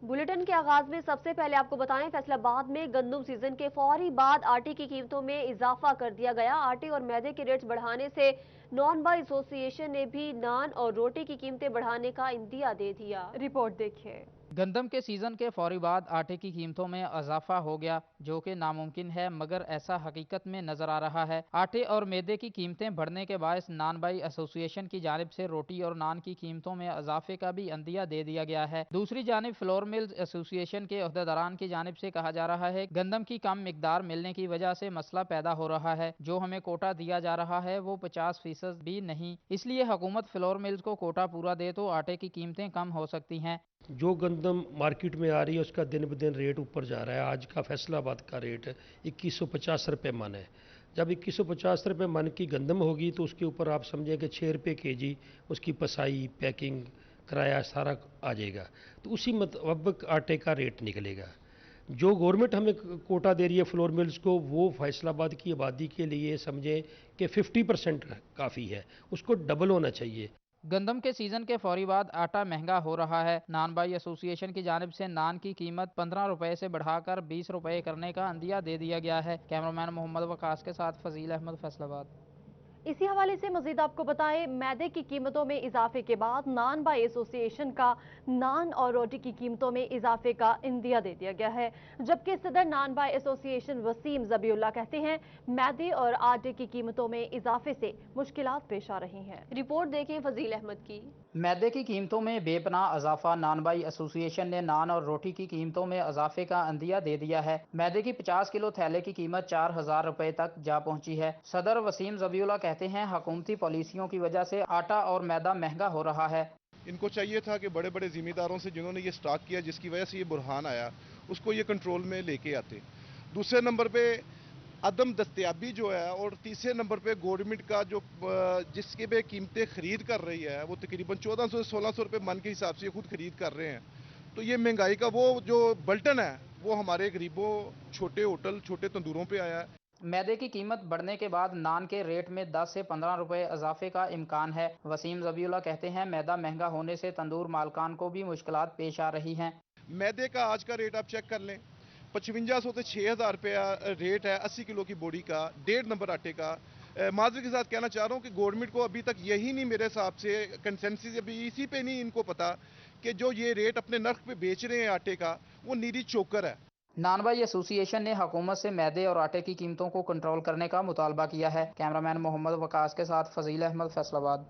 Bulletin के आगाज में सबसे पहले आपको बताएं, फैसलाबाद में गंदम सीजन के फौरी बाद आटे की कीमतों में इजाफा कर दिया गया। आटे और मैदे के रेट्स बढ़ाने से नॉन बार एसोसिएशन ने भी नान और रोटी की कीमतें बढ़ाने का इंदिया दे दिया। रिपोर्ट देखिए। गंदम के सीजन के फौरी बाद आटे की कीमतों में इजाफा हो गया, जो कि नामुमकिन है, मगर ऐसा हकीकत में नजर आ रहा है। आटे और मैदे की कीमतें बढ़ने के बायस नान बाई एसोसिएशन की जानिब से रोटी और नान की कीमतों में इजाफे का भी अंदिया दे दिया गया है। दूसरी जानिब फ्लोर मिल्स एसोसिएशन के अहदेदारान की जानिब से कहा जा रहा है, गंदम की कम मिकदार मिलने की वजह से मसला पैदा हो रहा है। जो हमें कोटा दिया जा रहा है वो 50% भी नहीं, इसलिए हुकूमत फ्लोर मिल्स को कोटा पूरा दे तो आटे की कीमतें कम हो सकती हैं। जो गंदम मार्केट में आ रही है उसका दिन ब दिन रेट ऊपर जा रहा है। आज का फैसलाबाद का रेट 2150 रुपये मन है। जब 2150 रुपये मन की गंदम होगी तो उसके ऊपर आप समझें कि 6 रुपये केजी उसकी पसाई, पैकिंग, किराया सारा आ जाएगा, तो उसी मुताबिक आटे का रेट निकलेगा। जो गवर्नमेंट हमें कोटा दे रही है फ्लोर मिल्स को, वो फैसलाबाद की आबादी के लिए समझें कि 50% काफ़ी है, उसको डबल होना चाहिए। गंदम के सीजन के फौरी बाद आटा महंगा हो रहा है। नान बाई एसोसिएशन की जानिब से नान की कीमत 15 रुपए से बढ़ाकर 20 रुपए करने का अंदिया दे दिया गया है। कैमरामैन मोहम्मद वकास के साथ फजील अहमद, फैसलाबाद। इसी हवाले से मजीद आपको बताएं, मैदे की कीमतों में इजाफे के बाद नान बाई एसोसिएशन का नान और रोटी की कीमतों में इजाफे का इंदिया दे दिया गया है। जबकि सदर नान बाई एसोसिएशन वसीम जबीउल्लाह कहते हैं, मैदे और आटे की कीमतों में इजाफे से मुश्किलात पेश आ रही हैं। रिपोर्ट देखें फजील अहमद की। मैदे की कीमतों में बेपनाह इजाफा। नान बाई एसोसिएशन ने नान और रोटी की कीमतों में इजाफे का अंदिया दे दिया है। मैदे की 50 किलो थैले की कीमत 4000 रुपए तक जा पहुंची है। सदर वसीम जबीउल्लाह कहते हैं, हुकूमती पॉलिसियों की वजह से आटा और मैदा महंगा हो रहा है। इनको चाहिए था कि बड़े बड़े जिम्मेदारों से जिन्होंने ये स्टार्ट किया, जिसकी वजह से ये बुरहान आया, उसको ये कंट्रोल में लेके आते। दूसरे नंबर पे अदम दस्तयाबी जो है, और तीसरे नंबर पे गवर्नमेंट का जो जिसके पे कीमतें खरीद कर रही है वो तकरीबन 1400 से 1600 रुपये मन के हिसाब से खुद खरीद कर रहे हैं। तो ये महंगाई का वो जो बल्टन है वो हमारे गरीबों, छोटे होटल, छोटे तंदूरों पे आया है। मैदे की कीमत बढ़ने के बाद नान के रेट में 10 से 15 रुपए इजाफे का इम्कान है। वसीम जबीउल्लाह कहते हैं, मैदा महंगा होने से तंदूर मालकान को भी मुश्किलात पेश आ रही हैं। मैदे का आज का रेट आप चेक कर लें, 5500 से 6000 रुपया रेट है 80 किलो की बोरी का, 1.5 नंबर आटे का। माजरे के साथ कहना चाह रहा हूँ कि गवर्नमेंट को अभी तक यही नहीं, मेरे हिसाब से कंसेंसस अभी इसी पे नहीं इनको पता कि जो ये रेट अपने नर्ख पे बेच रहे हैं आटे का, वो नीरी चोकर है। नान बाई एसोसिएशन ने हुकूमत से मैदे और आटे की कीमतों को कंट्रोल करने का मुतालबा किया है। कैमरामैन मोहम्मद वकास के साथ फजील अहमद, फैसलाबाद।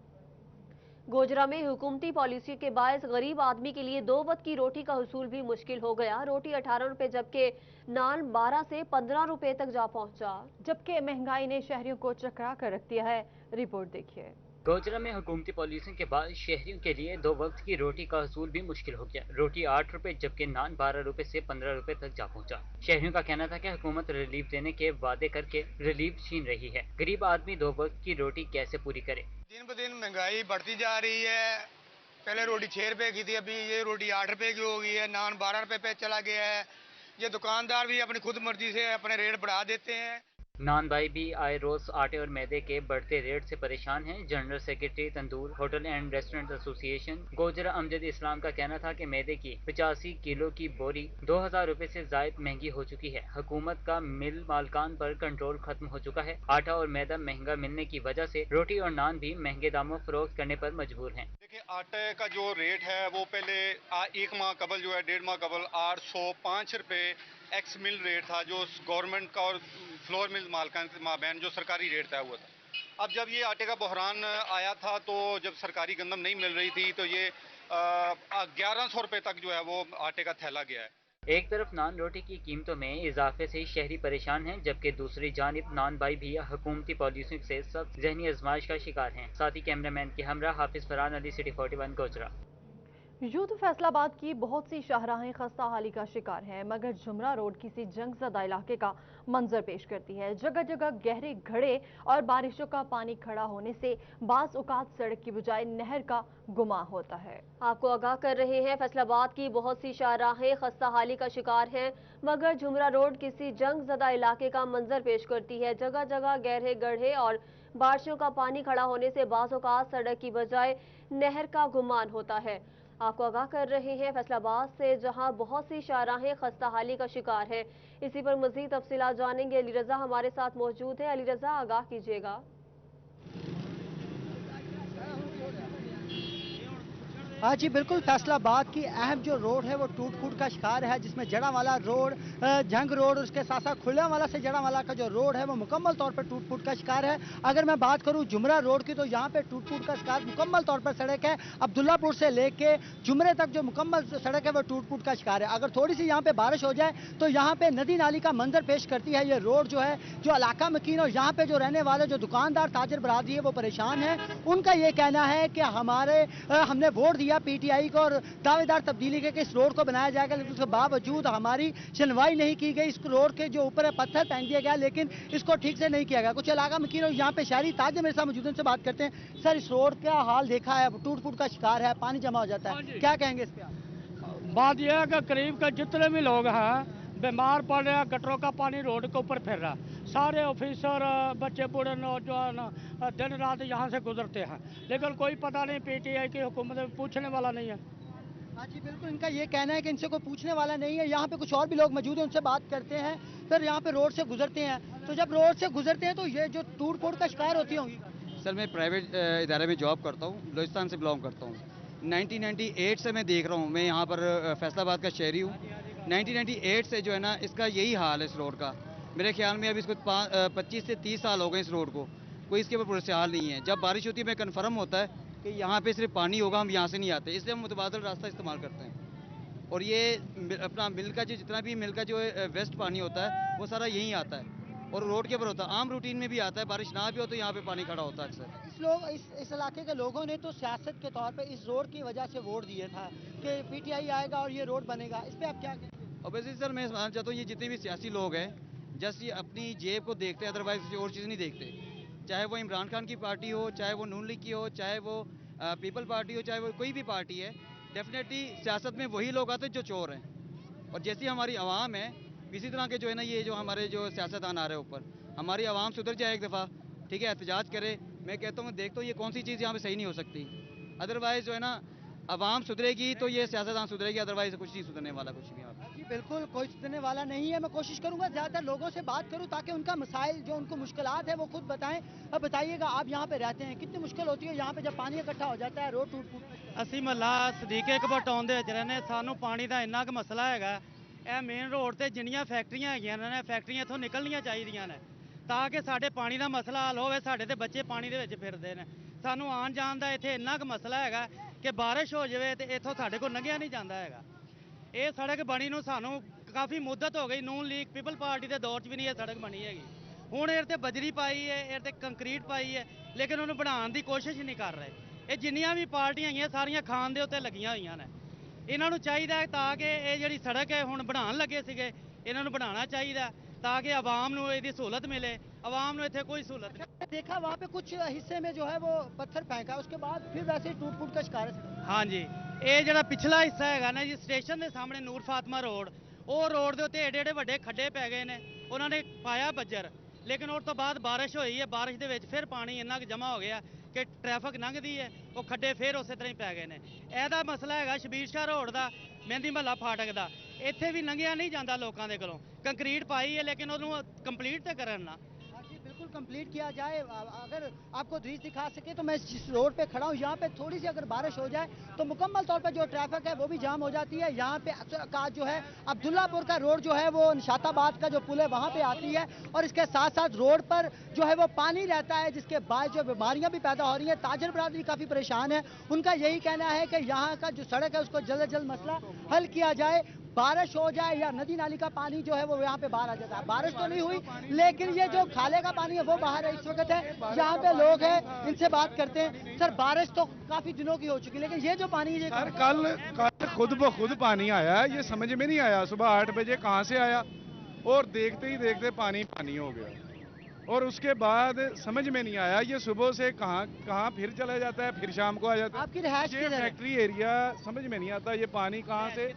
गोजरा में हुकूमती पॉलिसी के बायस गरीब आदमी के लिए 2 वक्त की रोटी का हुसूल भी मुश्किल हो गया। रोटी 18 रुपए जबकि नान 12 से 15 रुपए तक जा पहुंचा। जबकि महंगाई ने शहरियों को चकरा कर रख दिया है। रिपोर्ट देखिए। गोजरा में हुकूमती पॉलिसी के बाद शहरियों के लिए 2 वक्त की रोटी का हसूल भी मुश्किल हो गया। रोटी 8 रुपए जबकि नान 12 रुपए से 15 रुपए तक जा पहुंचा। शहरियों का कहना था कि हुकूमत रिलीफ देने के वादे करके रिलीफ छीन रही है। गरीब आदमी 2 वक्त की रोटी कैसे पूरी करे। दिन ब दिन महंगाई बढ़ती जा रही है। पहले रोटी 6 रुपए की थी, अभी ये रोटी 8 रुपए की हो गई है। नान 12 रुपए पे चला गया है। ये दुकानदार भी अपनी खुद मर्जी से अपने रेट बढ़ा देते हैं। नान भाई भी आए रोज आटे और मैदे के बढ़ते रेट से परेशान हैं। General secretary tandoor hotel and restaurant association Gojra Amjad Islam का कहना था कि मैदे की 85 किलो की बोरी 2000 रुपए से जायद महंगी हो चुकी है। हुकूमत का मिल मालकान पर कंट्रोल खत्म हो चुका है। आटा और मैदा महंगा मिलने की वजह से रोटी और नान भी महंगे दामों फरोख्त करने पर मजबूर हैं। देखिए, आटे का जो रेट है वो पहले एक माह कबल जो है, 1.5 माह कबल 805 रुपए एक्स मिल रेट था, जो गवर्नमेंट का और फ्लोर मिल मालकान के माबैन जो सरकारी रेट तय हुआ था। अब जब ये आटे का बहरान आया था, तो जब सरकारी गंदम नहीं मिल रही थी, तो ये 1100 रुपए तक जो है वो आटे का थैला गया है। एक तरफ नान रोटी की कीमतों में इजाफे से शहरी परेशान हैं, जबकि दूसरी जानिब नान भाई भी हुकूमती पॉलिसियों से सख्त जहनी आजमाइश का शिकार हैं। साथ ही कैमरामैन के हमरा हाफिज फरहान अली, सिटी 41 गोजरा। यूं तो फैसलाबाद की बहुत सी शाहराहें खस्ता हाली का शिकार हैं, मगर जुमरा रोड किसी जंगजदा इलाके का मंजर पेश करती है। जगह जगह गहरे घड़े और बारिशों का पानी खड़ा होने से बाज औकात सड़क की बजाय नहर का गुमा होता है। आपको आगाह कर रहे हैं, फैसलाबाद की बहुत सी शाहराहें खस्ता हाली का शिकार हैं, मगर जुमरा रोड किसी जंगजदा इलाके का मंजर पेश करती है। जगह जगह गहरे गड्ढे और बारिशों का पानी खड़ा होने से बाज औकात सड़क की बजाय नहर का गुमान होता है। आपको आगाह कर रहे हैं फैसलाबाद से, जहां बहुत सी शाहराहें खस्ता हाली का शिकार है। इसी पर मजीद तफसीलात जानेंगे। अली रजा हमारे साथ मौजूद है। अली रजा, आगाह कीजिएगा। हाँ जी बिल्कुल, फैसलाबाद की अहम जो रोड है वो टूट फूट का शिकार है, जिसमें जड़ावाला रोड, जंग रोड और उसके साथ साथ खुल्लावाला से जड़ावाला का जो रोड है वो मुकम्मल तौर पर टूट फूट का शिकार है। अगर मैं बात करूं जुमरा रोड की, तो यहाँ पे टूट फूट का शिकार मुकम्मल तौर पर सड़क है। अब्दुल्लापुर से लेके जुमरे तक जो मुकम्मल सड़क है वो टूट फूट का शिकार है। अगर थोड़ी सी यहाँ पे बारिश हो जाए तो यहाँ पे नदी नाली का मंजर पेश करती है ये रोड जो है, जो इलाका मकीन और यहाँ पे जो रहने वाले जो दुकानदार ताजर बरादरी है वो परेशान है। उनका ये कहना है कि हमने वोट दिया पीटीआई को और दावेदार तब्दीली के इस रोड को बनाया जाएगा, लेकिन उसके बावजूद हमारी सुनवाई नहीं की गई। इस रोड के जो ऊपर है पत्थर फेंक दिया गया, लेकिन इसको ठीक से नहीं किया गया। कुछ इलाका मकीन और यहाँ पे शहरी ताजर मेरे साथ मौजूद हैं, उनसे बात करते हैं। सर, इस रोड का हाल देखा है, टूट फूट का शिकार है, पानी जमा हो जाता है, क्या कहेंगे इस पे? बात यह है कि करीब के जितने भी लोग हैं बीमार पड़ रहे हैं, गटरों का पानी रोड के ऊपर फिर रहा है। सारे ऑफिसर, बच्चे बूढ़े नौजवान दिन रात यहाँ से गुजरते हैं, लेकिन कोई पता नहीं, पीटीआई की हुकूमत में पूछने वाला नहीं है। हाँ जी बिल्कुल, इनका ये कहना है कि इनसे कोई पूछने वाला नहीं है। यहाँ पे कुछ और भी लोग मौजूद हैं, उनसे बात करते हैं। सर, यहाँ पे रोड से गुजरते हैं, तो जब रोड से गुजरते हैं तो ये जो टूट फूट का शिकार होती होंगी? सर, मैं प्राइवेट इदारे में जॉब करता हूँ, बलूचिस्तान से बिलोंग करता हूँ। 1998 से मैं देख रहा हूँ, मैं यहाँ पर फैसलाबाद का शहरी हूँ। 1998 से जो है ना, इसका यही हाल है इस रोड का। मेरे ख्याल में अभी इसको 25 से 30 साल हो गए इस रोड को, कोई इसके ऊपर पुलिस हाल नहीं है। जब बारिश होती है, मैं कन्फर्म होता है कि यहाँ पे सिर्फ पानी होगा, हम यहाँ से नहीं आते, इसलिए हम मुतबादल रास्ता इस्तेमाल करते हैं। और ये अपना मिल का जो जितना भी मिल का जो वेस्ट पानी होता है वो सारा यहीं आता है और रोड के ऊपर होता है। आम रूटीन में भी आता है, बारिश ना भी हो तो यहाँ पे पानी खड़ा होता है अक्सर। इस इलाके के लोगों ने तो सियासत के तौर पे इस रोड की वजह से वोट दिया था कि पीटीआई आएगा और ये रोड बनेगा, इस पे आप क्या कहेंगे? ऑब्वियसली सर, मैं समझना चाहता हूँ ये जितने भी सियासी लोग हैं जस्ट ये अपनी जेब को देखते हैं, अदरवाइज किसी और चीज़ नहीं देखते। चाहे वो इमरान खान की पार्टी हो, चाहे वो नून लीग की हो, चाहे वो पीपल पार्टी हो, चाहे वो कोई भी पार्टी है, डेफिनेटली सियासत में वही लोग आते हैं जो चोर हैं। और जैसी हमारी आवाम है, इसी तरह के जो है ना, ये जो हमारे जो सियासतदान आ रहे हैं ऊपर, हमारी आवाम सुधर जाए एक दफ़ा, ठीक है, एहतजाज करे। मैं कहता हूँ, देखता हूँ ये कौन सी चीज़ यहाँ पे सही नहीं हो सकती। अदरवाइज जो है ना, आवाम सुधरेगी तो ये सियासतदान सुधरेगी, अदरवाइज कुछ नहीं सुधरने वाला कुछ भी। जी बिल्कुल, कोई सुधरने वाला नहीं है। मैं कोशिश करूंगा ज़्यादातर लोगों से बात करूं ताकि उनका मसाइल जो उनको मुश्किलात है वो खुद बताएं। अब बताइएगा, आप यहाँ पे रहते हैं, कितनी मुश्किल होती है यहाँ पे जब पानी इकट्ठा हो जाता है, रोड टूट फूट? ਅਸੀਂ ਮਹੱਲਾ ਸਦੀਕੇ ਕਬਰ ਟਾਊਨ ਦੇ ਵਿੱਚ ਰਹਿੰਦੇ। ਸਾਨੂੰ ਪਾਣੀ ਦਾ ਇੰਨਾ ਕੁ ਮਸਲਾ ਹੈਗਾ। ਇਹ ਮੇਨ ਰੋਡ ਤੇ ਜਿੰਨੀਆਂ ਫੈਕਟਰੀਆਂ ਹੈਗੀਆਂ ਨੇ, ਫੈਕਟਰੀਆਂ ਇੱਥੋਂ ਨਿਕਲਣੀਆਂ ਚਾਹੀਦੀਆਂ ਨੇ ਤਾਂ ਕਿ ਸਾਡੇ ਪਾਣੀ ਦਾ ਮਸਲਾ ਹੱਲ ਹੋਵੇ। ਸਾਡੇ ਤੇ ਬੱਚੇ ਪਾਣੀ ਦੇ ਵਿੱਚ ਫਿਰਦੇ ਨੇ, ਸਾਨੂੰ ਆਉਣ ਜਾਣ ਦਾ ਇੱਥੇ ਇੰਨਾ ਕੁ ਮਸਲਾ ਹੈਗਾ ਕਿ ਬਾਰਿਸ਼ ਹੋ ਜਾਵੇ ਤੇ ਇੱਥੋਂ ਸਾਡੇ ਕੋਲ ਲੰਘਿਆ ਨਹੀਂ ਜਾਂਦਾ ਹੈਗਾ। ਇਹ ਸੜਕ ਬਣੀ ਨੂੰ ਸਾਨੂੰ ਕਾਫੀ ਮੁੱਦਤ ਹੋ ਗਈ, ਨੂਨ ਲੀਗ ਪੀਪਲ ਪਾਰਟੀ ਦੇ ਦੌਰ 'ਚ ਵੀ ਨਹੀਂ ਇਹ ਸੜਕ ਬਣੀ ਹੈਗੀ। ਹੁਣ ਇਹ ਤੇ ਬਜਰੀ ਪਾਈ ਹੈ, ਇਹ ਤੇ ਕੰਕਰੀਟ ਪਾਈ ਹੈ, ਲੇਕਿਨ ਉਹਨੂੰ ਬਣਾਉਣ ਦੀ ਕੋਸ਼ਿਸ਼ ਨਹੀਂ ਕਰ ਰਹੇ। ਇਹ ਜਿੰਨੀਆਂ ਵੀ ਪਾਰਟੀਆਂ ਹੈਗੀਆਂ ਸਾਰੀਆਂ ਖਾਨ ਦੇ ਉੱਤੇ ਲੱਗੀਆਂ ਹੋਈਆਂ ਨੇ। ਇਹਨਾਂ ਨੂੰ ਚਾਹੀਦਾ ਤਾਂ ਕਿ ਇਹ ਜਿਹੜੀ ਸੜਕ ਹੈ ਹੁਣ ਬਣਾਉਣ ਲੱਗੇ ਸੀਗੇ, ਇਹਨਾਂ ਨੂੰ ਬਣਾਉਣਾ ਚਾਹੀਦਾ ताकि आवाम ਨੂੰ ਇਹਦੀ सहूलत मिले। आवाम ਨੂੰ ਇੱਥੇ कोई सहूलत नहीं। देखा वहाँ पे कुछ हिस्से में जो है वो पत्थर फेंका, उसके बाद फिर वैसे ही टूट फूट का शिकार है। हाँ जी, ਇਹ ਜਿਹੜਾ ਪਿਛਲਾ ਹਿੱਸਾ ਹੈਗਾ ਨਾ ਜੀ, ਸਟੇਸ਼ਨ ਦੇ ਸਾਹਮਣੇ ਨੂਰ ਫਾਤਮਾ ਰੋਡ, ਉਹ ਰੋਡ ਦੇ ਉੱਤੇ ਏਡੇ ਏਡੇ ਵੱਡੇ ਖੱਡੇ ਪੈ ਗਏ ਨੇ। ਉਹਨਾਂ ਨੇ ਪਾਇਆ ਬੱਜਰ, ਲੇਕਿਨ ਉਸ ਤੋਂ ਬਾਅਦ ਬਾਰਿਸ਼ ਹੋਈ ਹੈ, ਬਾਰਿਸ਼ ਦੇ ਵਿੱਚ ਫਿਰ ਪਾਣੀ ਇੰਨਾ ਕੁ ਜਮ੍ਹਾਂ ਹੋ ਗਿਆ ਕਿ ਟ੍ਰੈਫਿਕ ਲੰਘਦੀ ਹੈ, ਉਹ ਖੱਡੇ ਫਿਰ ਉਸੇ ਤਰ੍ਹਾਂ ਹੀ ਪੈ ਗਏ ਨੇ। ਇਹਦਾ ਮਸਲਾ ਹੈਗਾ ਸ਼ਬੀਰ ਸ਼ਾਹ ਰੋਡ ਦਾ, ਮਹਿੰਦੀ ਮਹੱਲਾ ਫਾਟਕ ਦਾ। ਇੱਥੇ ਵੀ ਲੰਘਿਆ ਨਹੀਂ ਜਾਂਦਾ ਲੋਕਾਂ ਦੇ ਕੋਲੋਂ। ਕੰਕਰੀਟ ਪਾਈ ਹੈ ਲੇਕਿਨ ਉਹਨੂੰ ਕੰਪਲੀਟ ਤੇ ਕਰਨ ਨਾ। बिल्कुल कंप्लीट किया जाए। अगर आपको दृश्य दिखा सके तो मैं जिस रोड पे खड़ा हूँ, यहाँ पे थोड़ी सी अगर बारिश हो जाए तो मुकम्मल तौर पर जो ट्रैफिक है वो भी जाम हो जाती है। यहाँ पे का जो है अब्दुल्लापुर का रोड जो है वो निशाताबाद का जो पुल है वहाँ पे आती है और इसके साथ साथ रोड पर जो है वो पानी रहता है, जिसके बाद जो बीमारियाँ भी पैदा हो रही हैं। ताजर बरादरी काफ़ी परेशान है। उनका यही कहना है कि यहाँ का जो सड़क है उसको जल्द से जल्द मसला हल किया जाए। बारिश हो जाए या नदी नाली का पानी जो है वो यहाँ पे बाहर आ जाता है। बारिश तो नहीं हुई लेकिन ये जो खाले का पानी है वो बाहर है इस वक्त है। यहाँ पे लोग हैं, इनसे बात करते हैं। सर, बारिश तो काफी दिनों की हो चुकी है लेकिन ये जो पानी है सर कल खुद ब खुद पानी आया, ये समझ में नहीं आया सुबह 8 बजे कहाँ से आया और देखते ही देखते पानी पानी हो गया और उसके बाद समझ में नहीं आया ये सुबह से कहाँ फिर चला जाता है, फिर शाम को आ जाता है। आपकी रिहायश ये फैक्ट्री एरिया समझ में नहीं आता ये पानी कहाँ से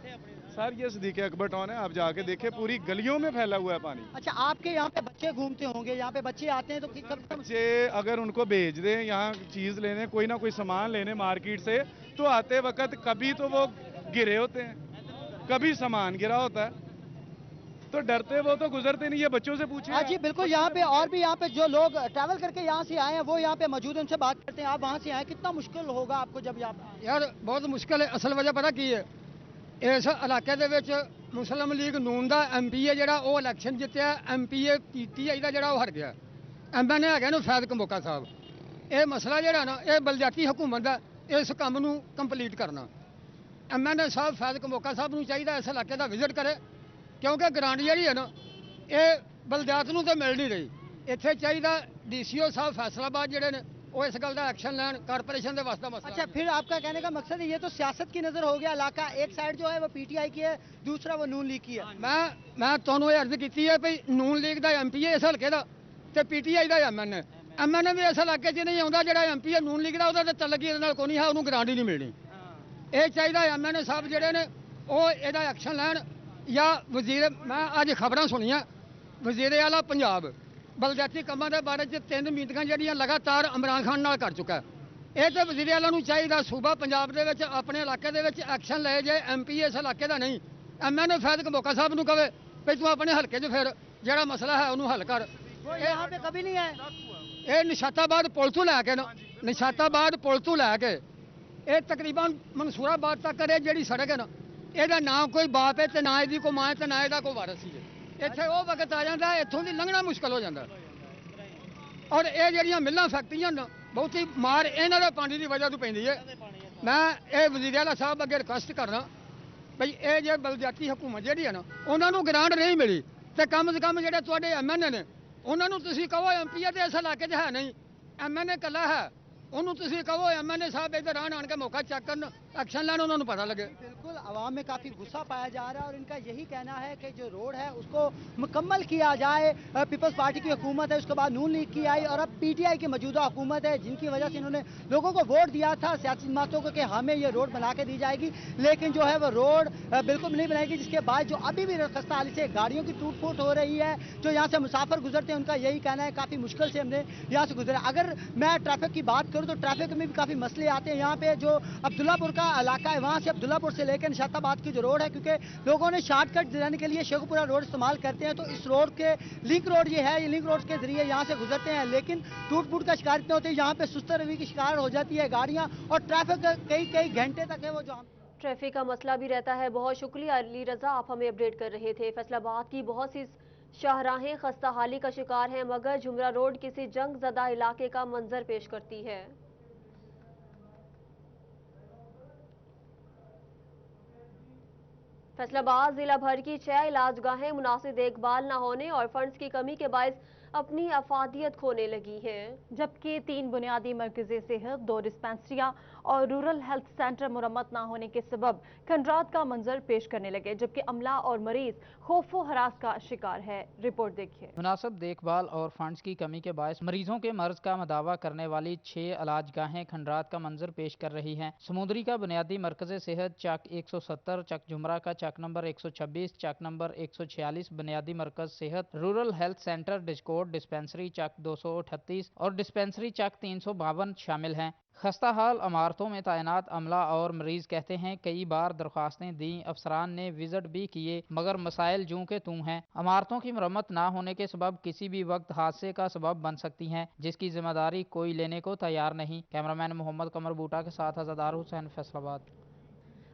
सर ये सिद्दीक अकबर टाउन है, आप जाके देखिए पूरी गलियों में फैला हुआ है पानी। अच्छा, आपके यहाँ पे बच्चे घूमते होंगे, यहाँ पे बच्चे आते हैं तो बच्चे अगर उनको भेज दें यहाँ चीज़ लेने, कोई ना कोई सामान लेने मार्केट से, तो आते वक्त कभी तो वो गिरे होते हैं, कभी सामान गिरा होता है, तो डरते वो तो गुजरते नहीं है, बच्चों से पूछिए। हाँ जी बिल्कुल, यहाँ पे और भी यहाँ पे जो लोग ट्रैवल करके यहाँ से आए हैं वो यहाँ पे मौजूद हैं, उनसे बात करते हैं। आप वहाँ से आए, कितना मुश्किल होगा आपको जब यहाँ पे? यार बहुत मुश्किल है। असल वजह पता की है, इस इलाके ਦੇ ਵਿੱਚ ਮੁਸਲਿਮ ਲੀਗ ਨੂਨ ਦਾ ਐਮਪੀਏ ਜਿਹੜਾ ਉਹ ਇਲੈਕਸ਼ਨ ਜਿੱਤਿਆ, ਐਮਪੀਏ ਪੀਟੀਆਈ ਦਾ ਜਿਹੜਾ ਉਹ ਹਾਰ ਗਿਆ, ਐਮਐਨਏ ਹੈਗਾ ਨੂੰ ਫੈਦ ਕੰਬੋਕਾ ਸਾਹਿਬ। ਇਹ ਮਸਲਾ ਜਿਹੜਾ ਨਾ ਇਹ ਬਲਦਿਆਤੀ ਹਕੂਮਤ ਦਾ, ਇਸ ਕੰਮ ਨੂੰ ਕੰਪਲੀਟ ਕਰਨਾ। ਐਮਐਨਏ ਸਾਹਿਬ ਫੈਦ ਕੰਬੋਕਾ ਸਾਹਿਬ ਨੂੰ ਚਾਹੀਦਾ ਇਸ ਇਲਾਕੇ ਦਾ ਵਿਜ਼ਿਟ ਕਰੇ, ਕਿਉਂਕਿ ਗ੍ਰਾਂਟ ਜਿਹੜੀ ਹੈ ਨਾ ਇਹ ਬਲਦਿਆਤ ਨੂੰ ਤਾਂ ਮਿਲ ਨਹੀਂ ਰਹੀ। ਇੱਥੇ ਚਾਹੀਦਾ ਡੀਸੀਓ ਸਾਹਿਬ ਫੈਸਲਾਬਾਦ ਜਿਹੜੇ ਨੇ वो इस गल का एक्शन लैन, कारपोरेशन के वास्ता मसला। अच्छा, फिर आपका कहने का मकसद है ये तो सियासत की नजर हो गया, इलाका एक साइड जो है वो पीटीआई की है, दूसरा वो नून लीग की है। मैं तुहानू ये अर्ज की है भाई नून लीग का एमपीए इस हल्के का ते पीटीआई का एमएनए भी इस इलाके च नहीं आता, जो एमपीए नून लीग का वो तलगी कोई नहीं है, उन्होंने ग्रांट ही नहीं मिलनी। ये चाहिए एमएनए साहब जोड़े ने वो यदा एक्शन लैन, या वजीर, मैं अज खबर सुनिया वजीर आला पंजाब बलदियाती कामों के बारे 3 मीटिंगां ਜਿਹੜੀਆਂ लगातार इमरान खान नाल कर चुका है। ये तो वजीर आला ਨੂੰ ਚਾਹੀਦਾ सूबा पंजाब ਦੇ ਵਿੱਚ ਆਪਣੇ ਇਲਾਕੇ ਦੇ ਵਿੱਚ एक्शन ले जाए, एमपीए इस इलाके का नहीं। एमएनए फैद कंबोका साहब ਨੂੰ ਕਹੇ ਵੀ ਤੂੰ ਆਪਣੇ ਹਲਕੇ 'ਚ ਫਿਰ ਜਿਹੜਾ ਮਸਲਾ ਹੈ ਉਹਨੂੰ ਹੱਲ ਕਰ। यहाँ पे कभी नहीं आए। ਇਹ ਨਿਸ਼ਾਤਾਬਾਦ ਪੁਲ ਤੋਂ ਲੈ ਕੇ ਨਿਸ਼ਾਤਾਬਾਦ ਪੁਲ ਤੋਂ ਲੈ ਕੇ ਇਹ ਤਕਰੀਬਨ ਮਨਸੂਰਾਬਾਦ ਤੱਕ ਇਹ ਜਿਹੜੀ ਸੜਕ ਹੈ ਨਾ, ਇਹਦਾ ਨਾ ਕੋਈ ਬਾਪ ਹੈ ਤੇ ਨਾ ਇਹਦੀ ਕੋਈ ਮਾਂ ਹੈ ਤੇ ਨਾ ਇਹਦਾ ਕੋਈ ਵਾਰਸ ਹੀ ਹੈ। ਇੱਥੇ ਉਹ ਵਕਤ ਆ ਜਾਂਦਾ ਇੱਥੋਂ ਦੀ ਲੰਘਣਾ ਮੁਸ਼ਕਲ ਹੋ ਜਾਂਦਾ। ਔਰ ਇਹ ਜਿਹੜੀਆਂ ਮਿੱਲਾਂ ਫੈਕਟਰੀਆਂ ਨਾ ਬਹੁਤੀ ਮਾਰ ਇਹਨਾਂ ਦੇ ਪਾਣੀ ਦੀ ਵਜ੍ਹਾ ਤੋਂ ਪੈਂਦੀ ਹੈ। ਮੈਂ ਇਹ ਵਜ਼ੀਰ ਆਲਾ ਸਾਹਿਬ ਅੱਗੇ ਰਿਕੁਐਸਟ ਕਰਨਾ ਭਈ ਇਹ ਜੇ ਬਲਦਿਆਤੀ ਹਕੂਮਤ ਜਿਹੜੀ ਹੈ ਨਾ ਉਹਨਾਂ ਨੂੰ ਗ੍ਰਾਂਟ ਨਹੀਂ ਮਿਲੀ ਤੇ ਕਮ ਸੇ ਕਮ ਜਿਹੜੇ ਤੁਹਾਡੇ ਐਮਐਨਏ ਨੇ ਉਹਨਾਂ ਨੂੰ ਤੁਸੀਂ ਕਹੋ ਐਮਪੀਏ ਤੇ ਇਸ ਇਲਾਕੇ 'ਚ ਹੈ ਨਹੀਂ, ਐਮਐਨਏ ਇਕੱਲਾ ਹੈ, ਉਹਨੂੰ ਤੁਸੀਂ ਕਹੋ एमएनए साहब इधर आन के मौका चेक करना, एक्शन लेना, उन्होंने पता लगे। बिल्कुल, आवाम में काफ़ी गुस्सा पाया जा रहा है और इनका यही कहना है कि जो रोड है उसको मुकम्मल किया जाए। पीपल्स पार्टी की हुकूमत है, उसके बाद नून लीग की आई और अब पीटीआई की मौजूदा हुकूमत है, जिनकी वजह से इन्होंने लोगों को वोट दिया था सियासी जमातों को कि हमें ये रोड बना के दी जाएगी, लेकिन जो है वो रोड बिल्कुल नहीं बनाएगी, जिसके बाद जो अभी भी खस्ता हाली से गाड़ियों की टूट फूट हो रही है। जो यहाँ से मुसाफिर गुजरते हैं उनका यही कहना है काफ़ी मुश्किल से हमने यहाँ से गुजरे। अगर मैं ट्रैफिक की बात करूँ तो ट्रैफिक में भी काफ़ी मसले आते हैं। यहाँ पे जो अब्दुल्लापुर का इलाका है वहाँ से अब्दुल्लापुर से लेकर निशाताबाद की जो रोड है, क्योंकि लोगों ने शॉर्टकट जाने के लिए शेखुपुरा रोड इस्तेमाल करते हैं, तो इस रोड के लिंक रोड ये है, ये लिंक रोड के जरिए यहाँ से गुजरते हैं, लेकिन टूट फूट का शिकार इतने होते हैं, यहाँ पे सुस्त रवि की शिकार हो जाती है गाड़ियाँ और ट्रैफिक कई घंटे तक है वो जाम। ट्रैफिक का मसला भी रहता है। बहुत शुक्रिया अली रजा, आप हमें अपडेट कर रहे थे। फैसलाबाद की बहुत सी शाहराहें खस्ता हाली का शिकार हैं, मगर झुमरा रोड किसी जंग ज़दा इलाके का मंजर पेश करती है। फैसलाबाद जिला भर की 6 इलाजगाहें मुनासिब देखभाल न होने और फंड्स की कमी के बायस अपनी अफादियत खोने लगी है, जबकि 3 बुनियादी मरकज़ी सेहत, 2 डिस्पेंसरियाँ और रूरल हेल्थ सेंटर मुरम्मत न होने के सबब खंडरात का मंजर पेश करने लगे, जबकि अमला और मरीज खौफो हरास का शिकार है। रिपोर्ट देखिए। मुनासिब देखभाल और फंड्स की कमी के बायस मरीजों के मर्ज का मदावा करने वाली 6 इलाजगाहें खंडरात का मंजर पेश कर रही हैं। समुद्री का बुनियादी मरकज़ सेहत चक 170, चक जुमरा का चक नंबर 126, चक नंबर 146 बुनियादी मरकज सेहत, रूरल हेल्थ सेंटर डिस्कोट, डिस्पेंसरी चक 238 और डिस्पेंसरी चक 352 शामिल हैं। खस्ता हाल इमारतों में तैनात अमला और मरीज कहते हैं कई बार दरख्वास्तें दी, अफसरान ने विजिट भी किए, मगर मसाइल जूं के तूं हैं। इमारतों की मरम्मत ना होने के सबब किसी भी वक्त हादसे का सबब बन सकती हैं, जिसकी जिम्मेदारी कोई लेने को तैयार नहीं। कैमरामैन मोहम्मद कमर बूटा के साथ आज़ादार हुसैन, फैसलाबाद।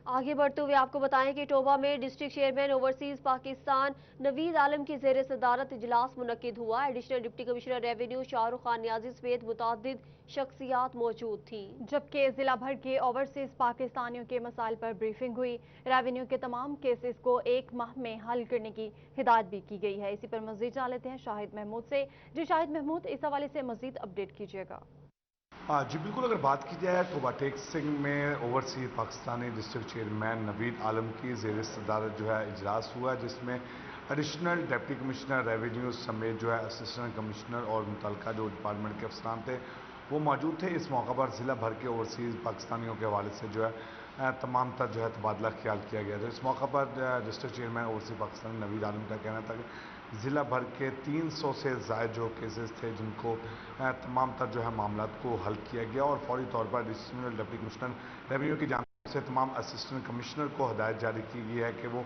आगे बढ़ते हुए आपको बताएं कि टोबा में district chairman overseas Pakistan Naveed Alam की ज़ेर सदारत इजलास मुनक्किद हुआ। Additional deputy commissioner revenue Shahrukh Khan Niazi समेत मुतादिद शख्सियात मौजूद थी, जबकि जिला भर के ओवरसीज पाकिस्तानियों के मसाइल पर ब्रीफिंग हुई। रेवेन्यू के तमाम केसेस को 1 माह में हल करने की हिदायत भी की गई है। इसी पर मजीद जान लेते हैं शाहिद महमूद से। जी शाहिद महमूद, इस हवाले से मजीद अपडेट कीजिएगा। हाँ जी बिल्कुल, अगर बात की जाए टोबा टेक सिंह में overseas Pakistani district chairman Naveed Alam की ज़ेर सदारत जो है इजलास हुआ, जिसमें एडिशनल डिप्टी कमिश्नर रेवेन्यू समेत जो है असिस्टेंट कमिश्नर और मुतल्लिका जो डिपार्टमेंट के अफसरान थे वो मौजूद थे। इस मौका पर ज़िला भर के ओवरसीज पाकिस्तानियों के हवाले से जो है तमाम तर जो है तबादला ख्याल किया गया था। इस मौका पर district chairman overseas Pakistan Naveed Alam का कहना था कि ज़िला भर के 300 से ज़ायद जो केसेस थे जिनको तमाम तर जो है मामलात को हल किया गया और फौरी तौर पर एडिशनल डिप्टी कमिश्नर रेवेन्यू की जानिब से तमाम असिस्टेंट कमिश्नर को हदायत जारी की गई है कि वो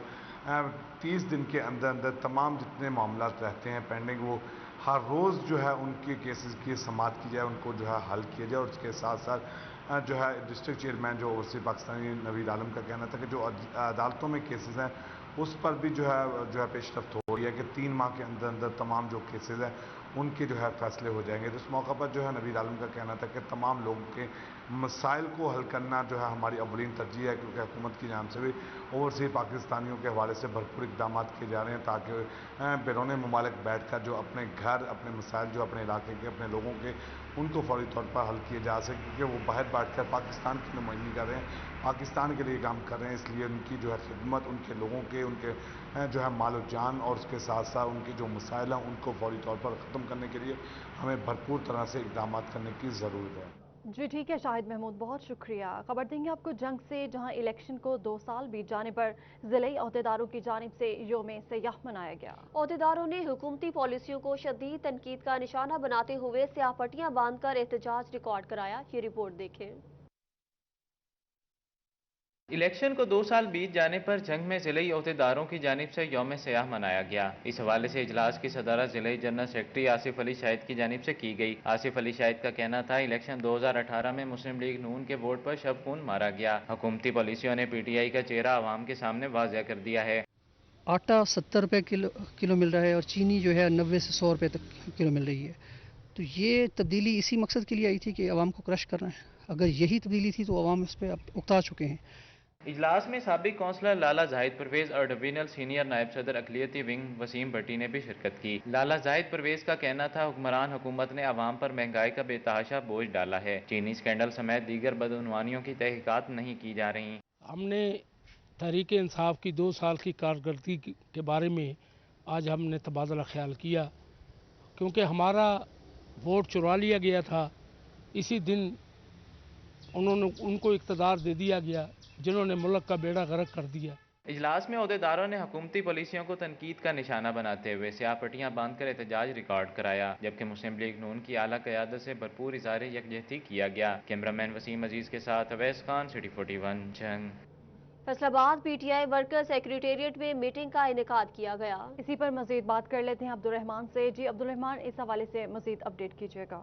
30 दिन के अंदर अंदर तमाम जितने मामलात रहते हैं पेंडिंग वो हर रोज़ जो है उनके केसेस की समाअत की जाए, उनको जो है हल किया जाए। और उसके साथ साथ जो है डिस्ट्रिक्ट चेयरमैन जो ओवरसीज पाकिस्तानी नवीद आलम का कहना था कि जो अदालतों में केसेस हैं उस पर भी जो है पेशरफ्त हो रही है कि 3 माह के अंदर अंदर तमाम जो केसेस हैं उनके जो है फैसले हो जाएंगे। तो इस मौका पर जो है नवीद आलम का कहना था कि तमाम लोगों के मसाइल को हल करना जो है हमारी अवलीन तरजीह है, क्योंकि हुकूमत की जानिब से भी ओवरसीज पाकिस्तानियों के हवाले से भरपूर इकदाम किए जा रहे हैं ताकि बैरून मुमालिक बैठ कर जो अपने घर, अपने मसाइल जो अपने इलाके के, अपने लोगों के, उनको फौरी तौर पर हल किए जा सके, क्योंकि वो बाहर बैठ कर पाकिस्तान की नुमाइंदगी कर रहे हैं, पाकिस्तान के लिए काम कर रहे हैं। इसलिए उनकी जो है खिदमत, उनके लोगों के, उनके जो है माल जान और उसके साथ साथ उनके जो मसाइल हैं उनको फौरी तौर पर ख़त्म करने के लिए हमें भरपूर तरह से इकदाम करने की ज़रूरत है। जी ठीक है शाहिद महमूद, बहुत शुक्रिया। खबर देंगे आपको जंग से, जहां इलेक्शन को 2 साल बीत जाने पर ज़िले अहदेदारों की जानिब से योम सयाह मनाया गया। अहदेदारों ने हुकूमती पॉलिसियों को शदीद तनकीद का निशाना बनाते हुए स्याह पट्टियां बांधकर एहतजाज रिकॉर्ड कराया। ये रिपोर्ट देखें। इलेक्शन को 2 साल बीत जाने पर जंग में ज़िले अहदेदारों की जानिब से यौम सयाह मनाया गया। इस हवाले से इजलास की सदारत ज़िले जनरल सेक्रेटरी आसिफ अली शाहिद की जानिब से की गई। आसिफ अली शाहिद का कहना था इलेक्शन 2018 में मुस्लिम लीग नून के वोट पर शब खून मारा गया। हुकूमती पॉलिसियों ने PTI का चेहरा आवाम के सामने वाज़ेह कर दिया है। आटा 70 रुपये किलो मिल रहा है और चीनी जो है 90 से 100 रुपये तक किलो मिल रही है। तो ये तब्दीली इसी मकसद के लिए आई थी कि आवाम को क्रश करना है। अगर यही तब्दीली थी तो आवाम इस पर उकता चुके हैं। इजलास में साबिक कौंसलर लाला जाहिद परवेज और डिवीजनल सीनियर नायब सदर अकलियती विंग वसीम भट्टी ने भी शिरकत की। लाला जाहिद परवेज का कहना था हुक्मरान हुकूमत ने आवाम पर महंगाई का बेतहाशा बोझ डाला है। चीनी स्कैंडल समेत दीगर बदउनवानियों की तहकीकात नहीं की जा रही। हमने तहरीक इंसाफ की 2 साल की कारकर्दगी के बारे में आज हमने तबादला ख्याल किया, क्योंकि हमारा वोट चुरा लिया गया था। इसी दिन उनको इक़्तिदार दे दिया गया जिन्होंने मुल्क का बेड़ा गर्क कर दिया। इजलास में अहदेदारों ने हुकूमती पॉलिसियों को तनकीद का निशाना बनाते हुए स्याह पट्टियां बांधकर एहतजाज रिकॉर्ड कराया, जबकि मुस्लिम लीग नून की आला क़यादत से भरपूर इज़हार यकजहती किया गया। कैमरामैन वसीम अजीज के साथ अवैस खान, सिटी 41 जंग। फैसलाबाद PTI वर्कर सेक्रेटेरिएट में मीटिंग का इनेकाद किया गया। इसी पर मजीद बात कर लेते हैं अब्दुल रहमान से। जी अब्दुल रहमान, इस हवाले से मजीद अपडेट कीजिएगा।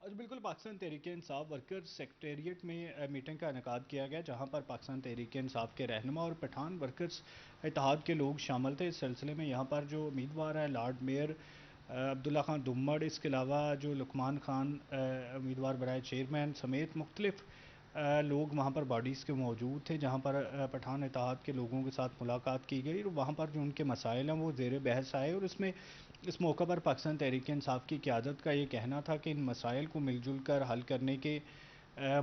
आज बिल्कुल पाकिस्तान तहरीक इंसाफ वर्कर सेक्रेटेरिएट में मीटिंग का इनेकाद किया गया, जहां पर पाकिस्तान तहरीक इंसाफ के रहनुमा और पठान वर्कर्स इत्तेहाद के लोग शामिल थे। इस सिलसिले में यहां पर जो उम्मीदवार हैं लॉर्ड मेयर अब्दुल्ला खान दुम्मड़, इसके अलावा जो लुकमान खान उम्मीदवार बराए चेयरमैन समेत मुख्तलिफ लोग वहाँ पर बॉडीज़ के मौजूद थे, जहाँ पर पठान इत्तेहाद के लोगों के साथ मुलाकात की गई और वहाँ पर जो उनके मसाइल हैं वो ज़ेर बहस आए। और इसमें इस मौका पर पाकिस्तान तहरीक इंसाफ की क़यादत का ये कहना था कि इन मसाइल को मिलजुल कर हल करने के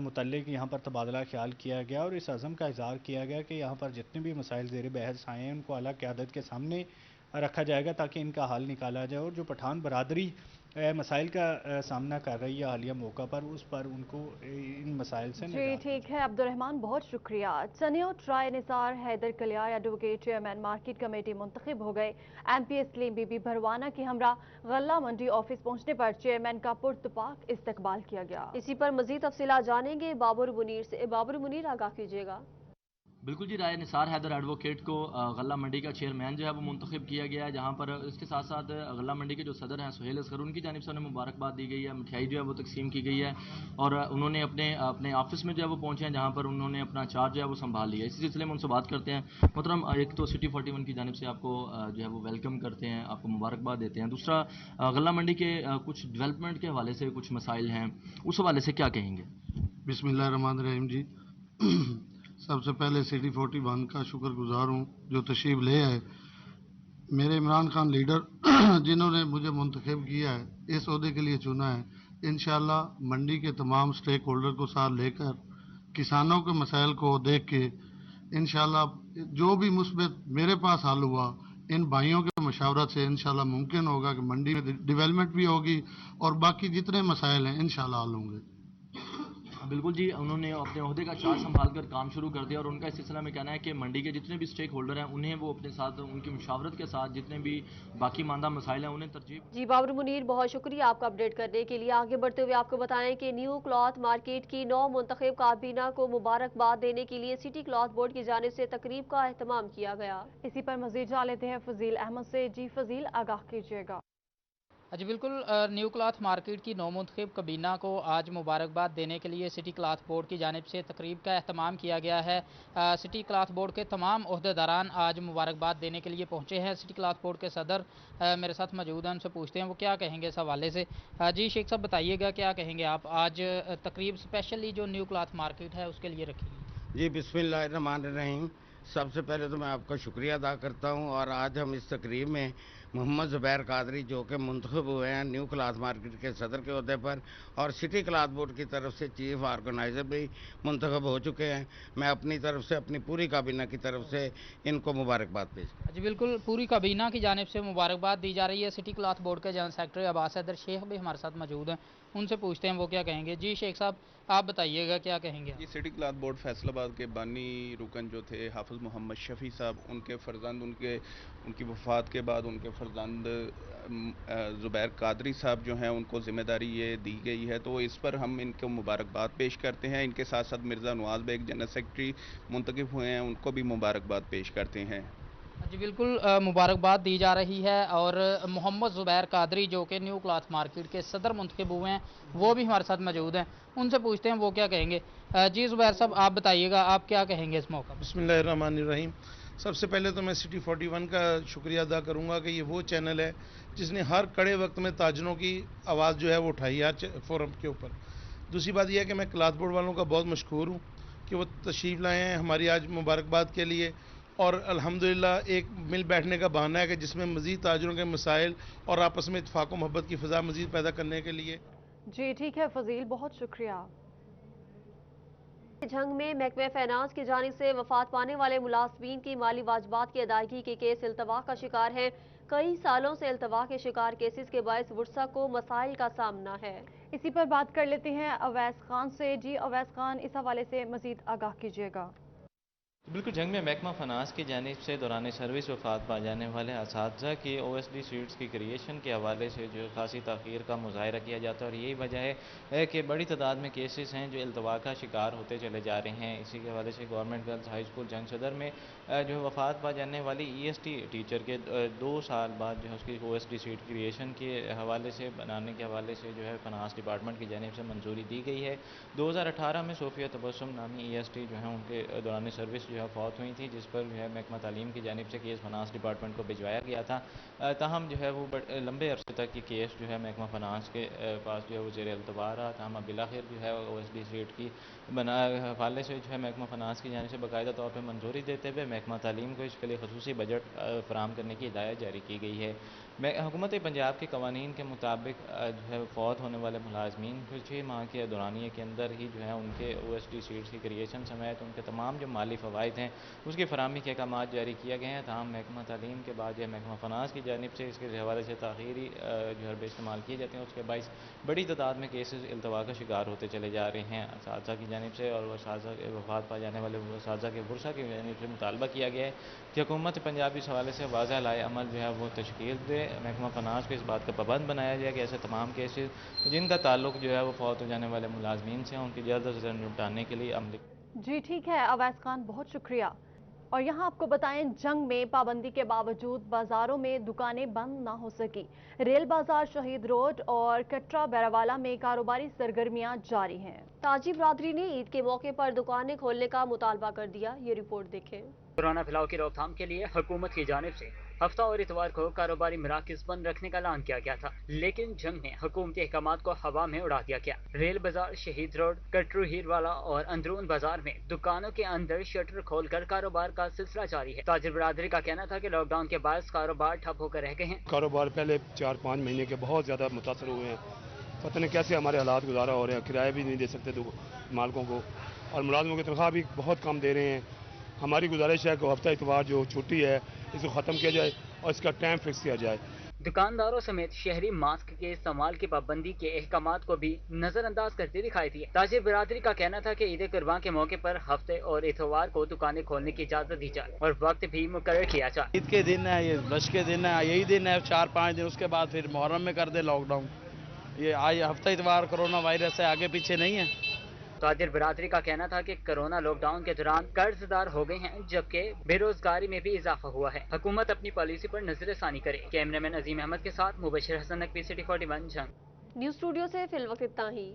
मुतल्लिक़ यहाँ पर तबादला ख्याल किया गया और इस अज़म का इज़हार किया गया कि यहाँ पर जितने भी मसाइल ज़ेर बहस आए हैं उनको आला क़यादत के सामने रखा जाएगा ताकि इनका हल निकाला जाए। और जो पठान बरादरी मसाइल का सामना कर रही है हालिया मौका पर, उस पर उनको इन मसाइल से जी ठीक है अब्दुल रहमान, बहुत शुक्रिया। चनियो ट्राई Nisar Haider Kalyar advocate chairman market committee मुंतखब हो गए। MP सलीम बीबी भरवाना की हमरा गल्ला मंडी ऑफिस पहुंचने पर चेयरमैन का पुरतपाक इस्तकबाल किया गया। इसी पर मजीद तफसीलात जानेंगे बाबर मुनीर से। बाबर मुनीर, आगाह कीजिएगा। बिल्कुल जी, राय निसार हैदर एडवोकेट को गल्ला मंडी का चेयरमैन जो है वो मुंतखब किया गया है, जहाँ पर इसके साथ साथ गल्ला मंडी के जो सदर हैं सुहेल असगर, उनकी जानिब से उन्हें मुबारकबाद दी गई है, मिठाई जो है वो तकसीम की गई है और उन्होंने अपने ऑफिस में जो है वो पहुँचे हैं, जहाँ पर उन्होंने अपना चार्ज जो है वो संभाल लिया। इसी सिलसिले में उनसे बात करते हैं। मोहतरम, एक तो सिटी 41 की जानिब से आपको जो है वो वेलकम करते हैं, आपको मुबारकबाद देते हैं। दूसरा, गल्ला मंडी के कुछ डेवलपमेंट के हवाले से कुछ मसाइल हैं, उस हवाले से क्या कहेंगे? बिस्मिल्लाहिर्रहमानिर्रहीम जी। सबसे पहले सिटी 41 का शुक्रगुजार हूँ जो तशरीफ़ ले आए। मेरे इमरान खान लीडर जिन्होंने मुझे मुंतखब किया है, इस ओहदे के लिए चुना है, इंशाअल्लाह मंडी के तमाम स्टेक होल्डर को साथ लेकर किसानों के मसाइल को देख के इंशाअल्लाह जो भी मुस्बत मेरे पास हल हुआ, इन भाइयों के मशावरत से इंशाअल्लाह मुमकिन होगा कि मंडी में डेवलपमेंट भी होगी और बाकी जितने मसाइल हैं इंशाअल्लाह हल होंगे। बिल्कुल जी, उन्होंने अपने ओहदे का चार्ज संभाल कर काम शुरू कर दिया और उनका इस सिलसिले में कहना है कि मंडी के जितने भी स्टेक होल्डर हैं उन्हें वो अपने साथ उनकी मुशावरत के साथ जितने भी बाकी मानदा मसाइल हैं उन्हें तरजीह। जी बाबर मुनीर, बहुत शुक्रिया आपका अपडेट करने के लिए। आगे बढ़ते हुए आपको बताएं कि न्यू क्लॉथ मार्केट की 9 मुंतखब काबीना को मुबारकबाद देने के लिए सिटी क्लॉथ बोर्ड की जानिब से तकरीब का एहतमाम किया गया। इसी पर मजीद जान लेते हैं फजील अहमद से। जी फजील, आगाह कीजिएगा। जी बिल्कुल, न्यू क्लॉथ मार्केट की 9 मुंतखब कबीना को आज मुबारकबाद देने के लिए सिटी क्लॉथ बोर्ड की जानिब से तकरीब का अहतमाम किया गया है। सिटी क्लॉथ बोर्ड के तमाम ओहदेदारान आज मुबारकबाद देने के लिए पहुंचे हैं। सिटी क्लॉथ बोर्ड के सदर मेरे साथ मौजूद हैं, उनसे पूछते हैं वो क्या कहेंगे इस हवाले से। जी शेख साहब, बताइएगा क्या कहेंगे आप, आज तकरीब स्पेशली जो न्यू क्लॉथ मार्केट है उसके लिए रखी है। जी बिस्मिल्लाहिर्रहमानिर्रहीम, सबसे पहले तो मैं आपका शुक्रिया अदा करता हूं और आज हम इस तकरीब में मोहम्मद ज़ुबैर कादरी जो कि मुंतखब हुए हैं न्यू क्लॉथ मार्केट के सदर के ओहदे पर और सिटी क्लॉथ बोर्ड की तरफ से चीफ ऑर्गेनाइज़र भी मुंतखब हो चुके हैं। मैं अपनी तरफ से, अपनी पूरी काबीना की तरफ से इनको मुबारकबाद पेश। जी बिल्कुल, पूरी काबीना की जानिब से मुबारकबाद दी जा रही है। सिटी क्लॉथ बोर्ड के जनरल सेक्रेटरी अब्बास हैदर शेख भी हमारे साथ मौजूद हैं, उनसे पूछते हैं वो क्या कहेंगे। जी शेख साहब, आप बताइएगा क्या कहेंगे। ये सिटी क्लॉथ बोर्ड फैसलाबाद के बानी रुकन जो थे हाफिज़ मोहम्मद शफ़ी साहब, उनके फ़र्जंद उनकी वफ़ात के बाद उनके फ़र्जंद ज़ुबैर कादरी साहब जो हैं उनको ज़िम्मेदारी ये दी गई है, तो इस पर हम इनको मुबारकबाद पेश करते हैं। इनके साथ साथ मिर्ज़ा नवाज़ बेग जनरल सेक्रेटरी मुंतखब हुए हैं, उनको भी मुबारकबाद पेश करते हैं। जी बिल्कुल, मुबारकबाद दी जा रही है और मोहम्मद ज़ुबैर कादरी जो कि न्यू क्लॉथ मार्केट के सदर मुंतखब हुए हैं वो भी हमारे साथ मौजूद हैं, उनसे पूछते हैं वो क्या कहेंगे। जी ज़ुबैर साहब, आप बताइएगा आप क्या कहेंगे इस मौका। बिस्मिल्लाहिर्रहमानिर्रहीम, सबसे पहले तो मैं सिटी 41 का शुक्रिया अदा करूंगा कि ये वो चैनल है जिसने हर कड़े वक्त में ताजरों की आवाज़ जो है वो उठाई है फोरम के ऊपर। दूसरी बात यह है कि मैं क्लॉथ बोर्ड वालों का बहुत मशकूर हूँ कि वो तशरीफ़ लाए हैं हमारी आज मुबारकबाद के लिए और अल्हम्दुलिल्लाह एक मिल बैठने का बहाना है कि जिसमें मज़ीद ताजरों के मसाइल और आपस में इत्तेफाक व मोहब्बत की फ़ज़ा मज़ीद पैदा करने के लिए। जी ठीक है फजील, बहुत शुक्रिया। जंग में महकमे फाइनेंस की जानिब से वफात पाने वाले मुलाजमीन की माली वाजबात की अदायगी के केस इल्तवा का शिकार हैं। कई सालों से इल्तवा के शिकार केसेस के बायस वर्सा को मसाइल का सामना है। इसी पर बात कर लेते हैं अवैस खान से। जी अवैस खान, इस हवाले से मजीद आगाह कीजिएगा। बिल्कुल, जंग में महकमा फनास की जानिब से दौरान सर्विस वफात पा जाने वाले असातिज़ा की OSD सीट्स की क्रिएशन के हवाले से जो खासी ताख़ीर का मुज़ाहिरा किया जाता है और यही वजह है कि बड़ी तादाद में केसेस हैं जो इल्तवा का शिकार होते चले जा रहे हैं। इसी के हवाले से गवर्नमेंट गर्ल्स हाई स्कूल जंग सदर में जो वफात पा जाने वाली EST टीचर के 2 साल बाद जो है उसकी OSD सीट क्रिएशन के हवाले से बनाने के हवाले से जो है फनास डिपार्टमेंट की जानिब से मंजूरी दी गई है। 2018 में सोफिया तबस्सुम नामी EST जो है उनके दौरान सर्विस जो है फौत हुई थी, जिस पर जो है महकमा तालीम की जानिब से केस फनास डिपार्टमेंट को भिजवाया गया था। ताहम जो है वो लंबे अरसे तक ये केस जो है महकमा फनास के पास जो है वो ज़ेर इल्तवा रहा। ताहम बिलाखिर जो है OSD सीट की हवाले से जो है महकमा फनास की जानिब से बाकायदा तौर पर मंजूरी देते हुए महकमा तालीम को इसके लिए खसूसी बजट फराहम करने की हिदायत जारी की गई है। हुकूमत पंजाब के कवानीन के मुताबिक जो है फौत होने वाले मुलाजमीन को 6 माह के दौरानिए के अंदर ही जो है उनके OSD सीट्स की क्रिएशन समेत उनके तमाम जो माली फ़वाइद हैं उसकी फराहमी के अहकाम जारी किए गए हैं। तमाम महकमा तालीम के बाद जो महकमा फनास की जानिब से इसके हवाले से ताख़ीरी जो है इस्तेमाल किए जाते हैं, उसके बायस बड़ी तादाद में केसेस इल्तवा का शिकार होते चले जा रहे हैं असातिज़ा की जानिब से। और असातिज़ा के वफात पा जाने वाले असातिज़ा के वर्सा की जानिब से मुतालबा किया गया है कि हुकूमत पंजाब इस हवाले से वाज़ह लाए अमल जो है वो तश्कील दे, महकमा फनास को इस बात का पाबंद बनाया जाए कि ऐसे तमाम केसेस जिनका ताल्लुक जो है वो फौत हो जाने वाले मुलाजमीन से उनकी जल्द से जल्द निपटाने के लिए अमल। जी ठीक है अवैस खान, बहुत शुक्रिया। और यहाँ आपको बताएं, जंग में पाबंदी के बावजूद बाजारों में दुकानें बंद ना हो सकी। रेल बाजार, शहीद रोड और कटरा बैरावाला में कारोबारी सरगर्मियां जारी हैं। ताजी बरादरी ने ईद के मौके पर दुकानें खोलने का मुतालबा कर दिया। ये रिपोर्ट देखें। कोरोना फैलाव की रोकथाम के लिए हुकूमत की जानिब से हफ्ता और इतवार को कारोबारी मराकज़ बंद रखने का ऐलान किया गया था, लेकिन जंग में हुकूमती अहकामात को हवा में उड़ा दिया गया। रेल बाजार, शहीद रोड, कटरू हीरवाला और अंदरून बाजार में दुकानों के अंदर शटर खोलकर कारोबार का सिलसिला जारी है। ताजिर बरादरी का कहना था कि लॉकडाउन के बाद कारोबार ठप होकर रह गए हैं। कारोबार पहले 4-5 महीने के बहुत ज़्यादा मुतासर हुए हैं। पता नहीं कैसे हमारे हालात गुजारा हो रहे हैं, किराया भी नहीं दे सकते मालिकों को और मुलाजमों की तनख्वाह भी बहुत कम दे रहे हैं। हमारी गुजारिश है कि हफ्ता इतवार जो छुट्टी है इसको ख़त्म किया जाए और इसका टाइम फिक्स किया जाए। दुकानदारों समेत शहरी मास्क के इस्तेमाल की पाबंदी के अहकामात को भी नजरअंदाज करते दिखाई दिए। ताजिर बिरादरी का कहना था कि ईद कुर्बान के मौके पर हफ्ते और इतवार को दुकानें खोलने की इजाजत दी जाए और वक्त भी मुकर्रर किया जाए। ईद के दिन है, ये रश के दिन है, यही दिन है 4-5 दिन, उसके बाद फिर मुहर्रम में कर दे लॉकडाउन। ये आज हफ्ता इतवार कोरोना वायरस है, आगे पीछे नहीं है। ताजिर बिरादरी का कहना था कि कोरोना लॉकडाउन के दौरान कर्जदार हो गए हैं, जबकि बेरोजगारी में भी इजाफा हुआ है। हुकूमत अपनी पॉलिसी पर नजरसानी करे। कैमरामैन अजीम अहमद के साथ मुबशिर हसन नकवी, सिटी 41 जंग। न्यूज स्टूडियो से फिल वक्त इतना ही।